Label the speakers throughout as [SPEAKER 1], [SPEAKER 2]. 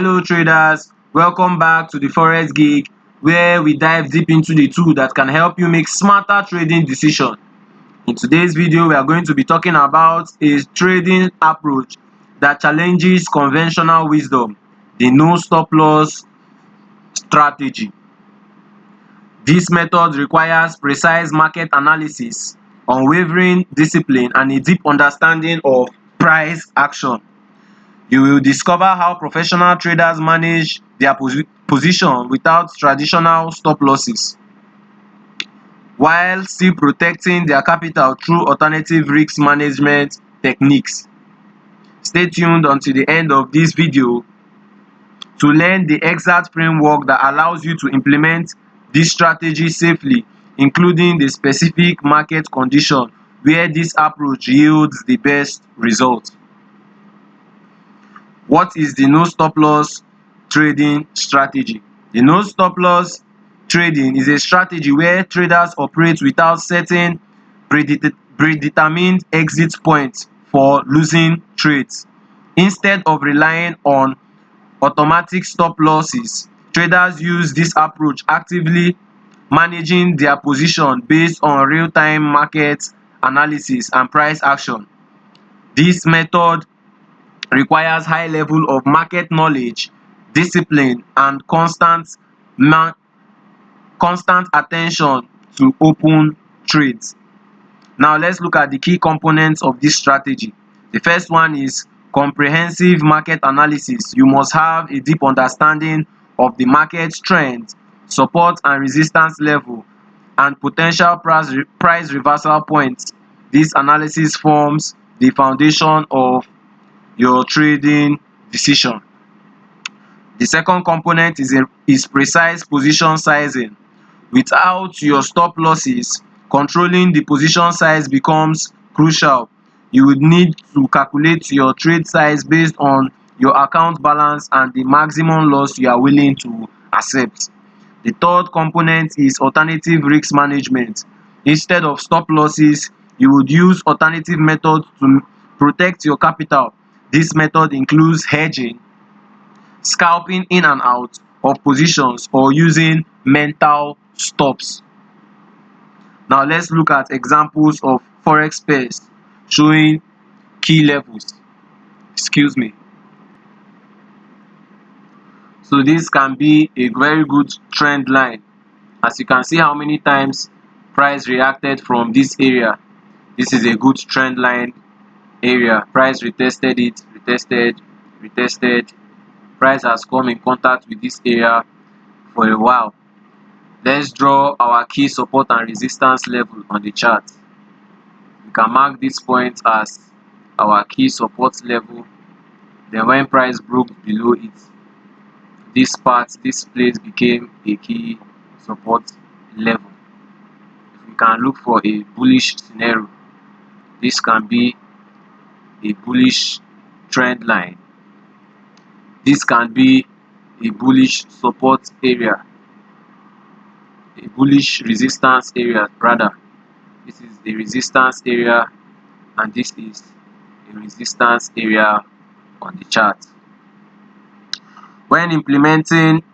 [SPEAKER 1] Hello traders, welcome back to the Forex Gig, where we dive deep into the tool that can help you make smarter trading decisions. In today's video, we are going to be talking about a trading approach that challenges conventional wisdom, the no stop loss strategy. This method requires precise market analysis, unwavering discipline, and a deep understanding of price action. You will discover how professional traders manage their position without traditional stop losses, while still protecting their capital through alternative risk management techniques. Stay tuned until the end of this video to learn the exact framework that allows you to implement this strategy safely, including the specific market condition where this approach yields the best results. What is the no stop loss trading strategy? The no stop loss trading is a strategy where traders operate without setting predetermined exit points for losing trades. Instead of relying on automatic stop losses, traders use this approach actively managing their position based on real-time market analysis and price action. This method requires high level of market knowledge, discipline, and constant attention to open trades. Now let's look at the key components of this strategy. The first one is comprehensive market analysis. You must have a deep understanding of the market trends, support and resistance level, and potential price reversal points. This analysis forms the foundation of your trading decision. The second component is precise position sizing. Without your stop losses, controlling the position size becomes crucial. You would need to calculate your trade size based on your account balance and the maximum loss you are willing to accept. The third component is alternative risk management. Instead of stop losses, you would use alternative methods to protect your capital. This method includes hedging, scalping in and out of positions, or using mental stops. Now let's look at examples of forex pairs showing key levels. So this can be a very good trend line. As you can see how many times price reacted from this area. This is a good trend line area. Price retested it, retested. Price has come in contact with this area for a while. Let's draw our key support and resistance level on the chart. We can mark this point as our key support level. Then when price broke below it, this place became a key support level. If we can look for a bullish scenario, this can be a bullish trend line. This can be a bullish support area, a bullish resistance area rather. This is the resistance area and this is a resistance area on the chart. When implementing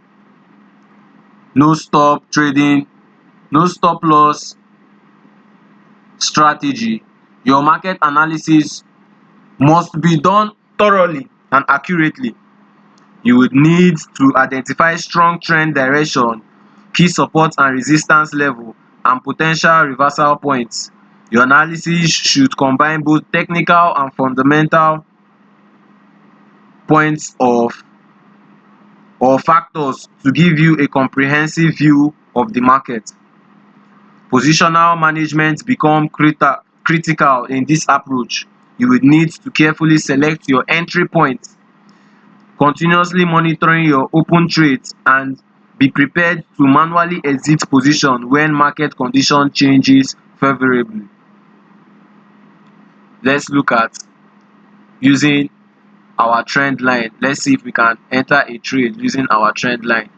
[SPEAKER 1] no stop loss strategy, your market analysis must be done thoroughly and accurately. You would need to identify strong trend direction, key support and resistance level, and potential reversal points. Your analysis should combine both technical and fundamental points or factors to give you a comprehensive view of the market. Positional management becomes critical in this approach. You will need to carefully select your entry points, continuously monitoring your open trades, and be prepared to manually exit position when market condition changes favorably. Let's look at using our trend line. Let's see if we can enter a trade using our trend line.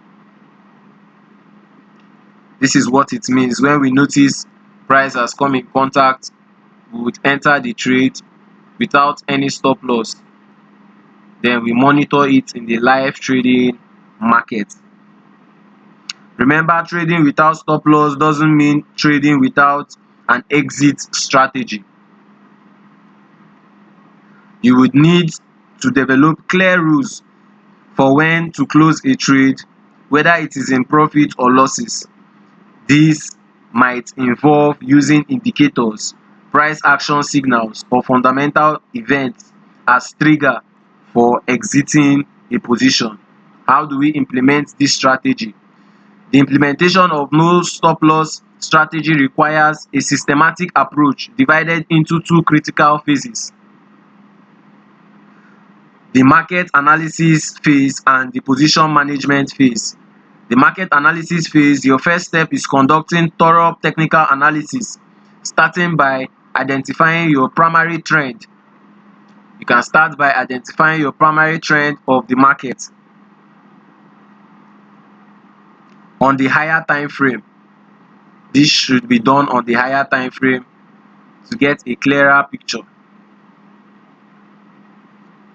[SPEAKER 1] This is what it means. When we notice price has come in contact, we would enter the trade without any stop loss. then we monitor it in the live trading market. Remember, trading without stop loss doesn't mean trading without an exit strategy. You would need to develop clear rules for when to close a trade, whether it is in profit or losses. This might involve using indicators, price action signals, or fundamental events as trigger for exiting a position. How do we implement this strategy? The implementation of no stop loss strategy requires a systematic approach divided into two critical phases: the market analysis phase and the position management phase. The market analysis phase, your first step is conducting thorough technical analysis, starting by identifying your primary trend. You can start by identifying your primary trend of the market on the higher time frame. This should be done on the higher time frame to get a clearer picture.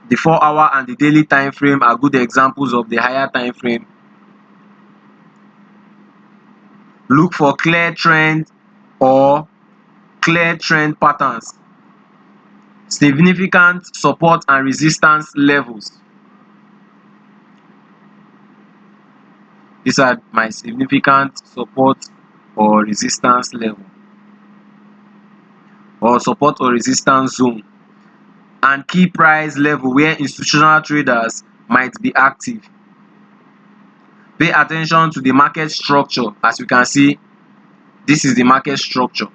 [SPEAKER 1] The 4-hour and the daily time frame are good examples of the higher time frame. Look for clear trend or clear trend patterns, significant support and resistance levels. These are my significant support or resistance level, or support or resistance zone, and key price level where institutional traders might be active. Pay attention to the market structure. As you can see, this is the market structure.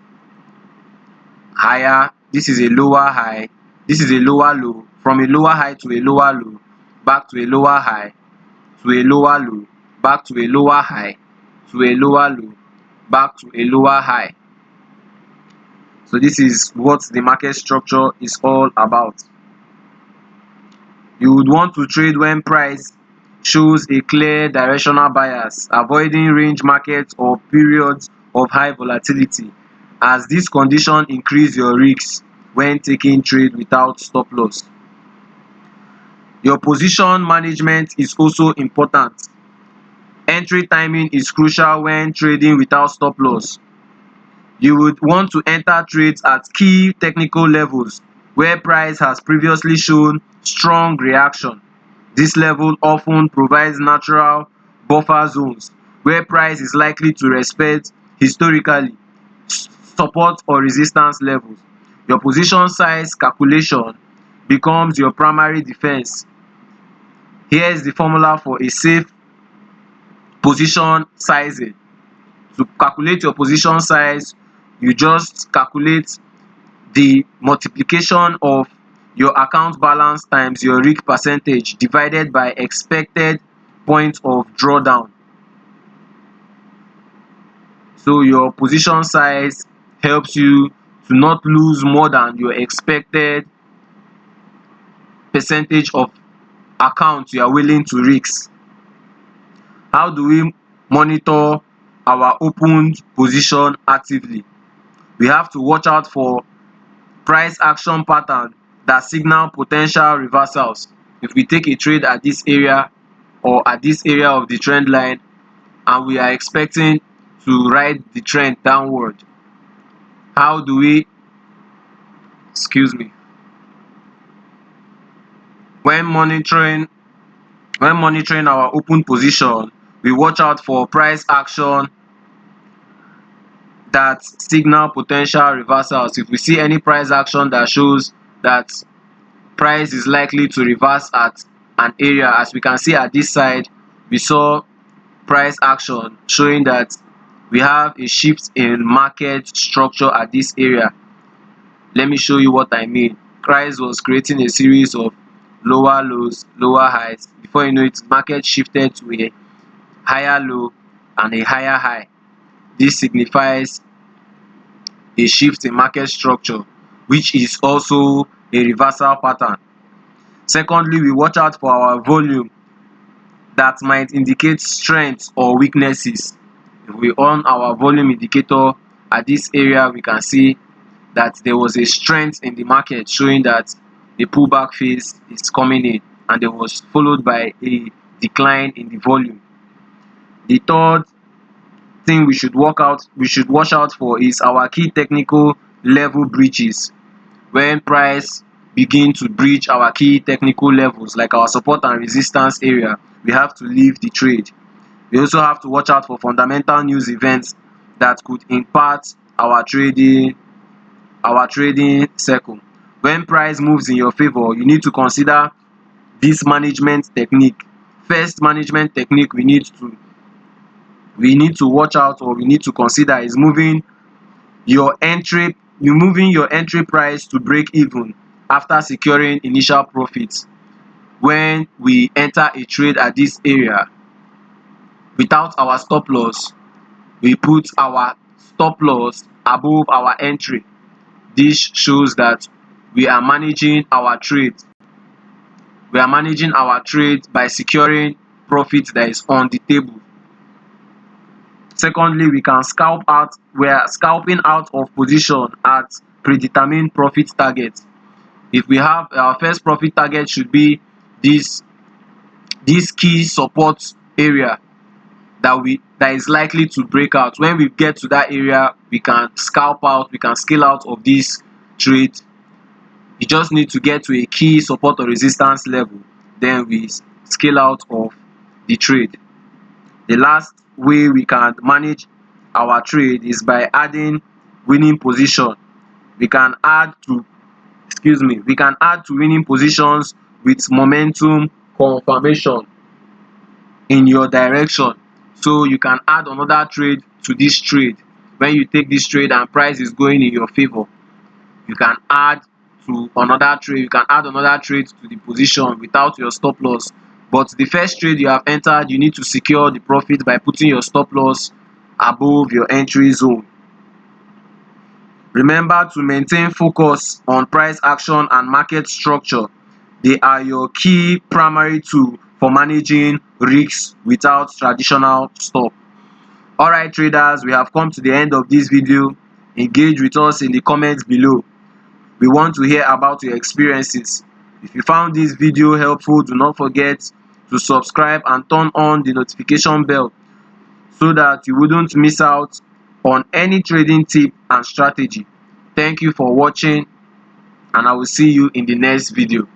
[SPEAKER 1] Higher, this is a lower high, this is a lower low, from a lower high to a lower low, back to a lower high, to a lower low, back to a lower high, to a lower low, back to a lower high. So this is what the market structure is all about. You would want to trade when price shows a clear directional bias, avoiding range markets or periods of high volatility, as this condition increase your risks when taking trade without stop loss. Your position management is also important. Entry timing is crucial when trading without stop loss. You would want to enter trades at key technical levels where price has previously shown strong reaction. This level often provides natural buffer zones where price is likely to respect historically support or resistance levels. Your position size calculation becomes your primary defense. Here is the formula for a safe position sizing. To calculate your position size, you just calculate the multiplication of your account balance times your risk percentage divided by expected point of drawdown. So your position size helps you to not lose more than your expected percentage of account you are willing to risk. How do we monitor our opened position actively? We have to watch out for price action pattern that signal potential reversals. If we take a trade at this area or at this area of the trend line and we are expecting to ride the trend downward, how do we, excuse me, when monitoring our open position, we watch out for price action that signal potential reversals. If we see any price action that shows that price is likely to reverse at an area, as we can see at this side, we saw price action showing that we have a shift in market structure at this area. Let me show you what I mean. Price was creating a series of lower lows, lower highs. Before you know it, market shifted to a higher low and a higher high. This signifies a shift in market structure, which is also a reversal pattern. Secondly, we watch out for our volume that might indicate strengths or weaknesses. If we on our volume indicator at this area, we can see that there was a strength in the market showing that the pullback phase is coming in. and there was followed by a decline in the volume. The third thing we should watch out for is our key technical level breaches. When price begin to breach our key technical levels like our support and resistance area, we have to leave the trade. We also have to watch out for fundamental news events that could impact our trading circle. When price moves in your favor, you need to consider this management technique. First management technique we need to watch out, or we need to consider, is moving your entry price to break even after securing initial profits. When we enter a trade at this area without our stop loss, we put our stop loss above our entry. This shows that we are managing our trade. We are managing our trade by securing profit that is on the table. Secondly, we are scalping out of position at predetermined profit target. If we have our first profit target should be this key support area that is likely to break out. When we get to that area, we can scale out of this trade. You just need to get to a key support or resistance level, then we scale out of the trade. The last way we can manage our trade is by adding winning position. We can add to winning positions with momentum confirmation in your direction. So you can add another trade to this trade. When you take this trade and price is going in your favor, you can add another trade to the position without your stop loss. But the first trade you have entered, you need to secure the profit by putting your stop loss above your entry zone. Remember to maintain focus on price action and market structure. They are your key primary tool for managing risks without traditional stop. Alright traders, we have come to the end of this video. Engage with us in the comments below. We want to hear about your experiences. If you found this video helpful, do not forget to subscribe and turn on the notification bell so that you wouldn't miss out on any trading tip and strategy. Thank you for watching, and I will see you in the next video.